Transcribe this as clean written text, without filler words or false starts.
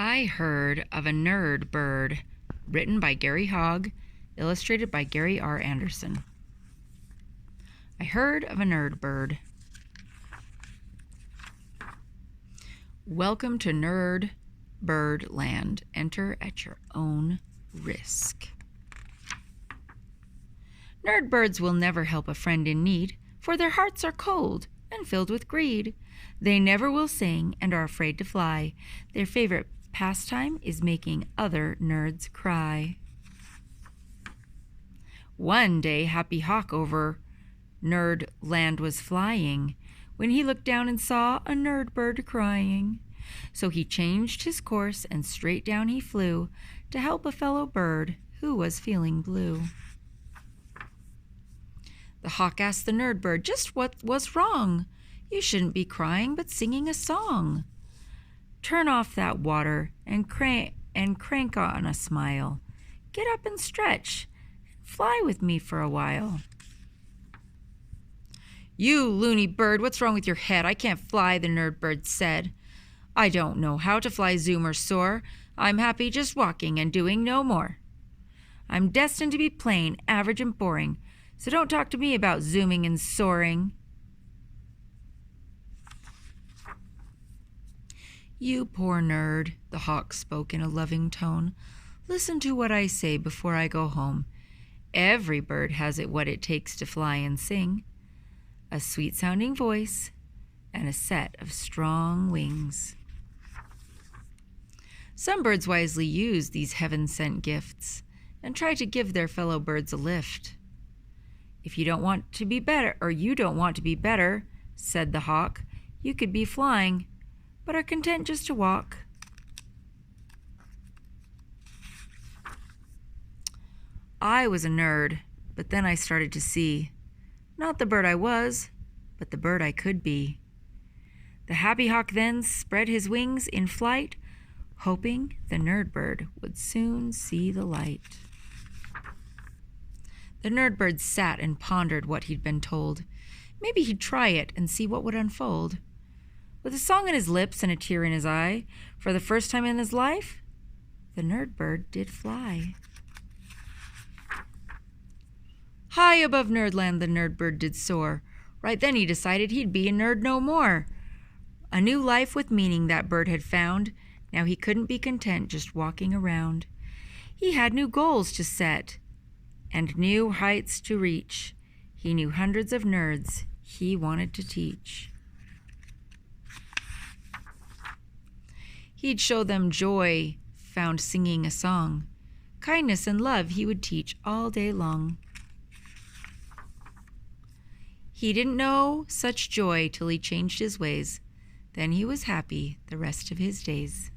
I heard of a nerd bird, written by Gary Hogg, illustrated by Gary R. Anderson. I heard of a nerd bird. Welcome to Nerd Bird Land. Enter at your own risk. Nerd birds will never help a friend in need, for their hearts are cold and filled with greed. They never will sing and are afraid to fly. Their favorite pastime is making other nerds cry. One day, Happy Hawk over Nerd Land was flying when he looked down and saw a nerd bird crying. So he changed his course and straight down he flew to help a fellow bird who was feeling blue. The hawk asked the nerd bird just what was wrong. You shouldn't be crying but singing a song. Turn off that water and crank on a smile. Get up and stretch. Fly with me for a while. You loony bird, what's wrong with your head? I can't fly, the nerd bird said. I don't know how to fly, zoom, or soar. I'm happy just walking and doing no more. I'm destined to be plain, average, and boring, so don't talk to me about zooming and soaring. You poor nerd, the hawk spoke in a loving tone. Listen to what I say before I go home. Every bird has what it takes to fly and sing. A sweet-sounding voice and a set of strong wings. Some birds wisely use these heaven-sent gifts and try to give their fellow birds a lift. If you don't want to be better, said the hawk, you could be flying, but are content just to walk. I was a nerd, but then I started to see, not the bird I was, but the bird I could be. The happy hawk then spread his wings in flight, hoping the nerd bird would soon see the light. The nerd bird sat and pondered what he'd been told. Maybe he'd try it and see what would unfold. With a song on his lips and a tear in his eye, for the first time in his life, the nerd bird did fly. High above Nerdland the nerd bird did soar. Right then he decided he'd be a nerd no more. A new life with meaning that bird had found. Now he couldn't be content just walking around. He had new goals to set and new heights to reach. He knew hundreds of nerds he wanted to teach. He'd show them joy found singing a song. Kindness and love he would teach all day long. He didn't know such joy till he changed his ways. Then he was happy the rest of his days.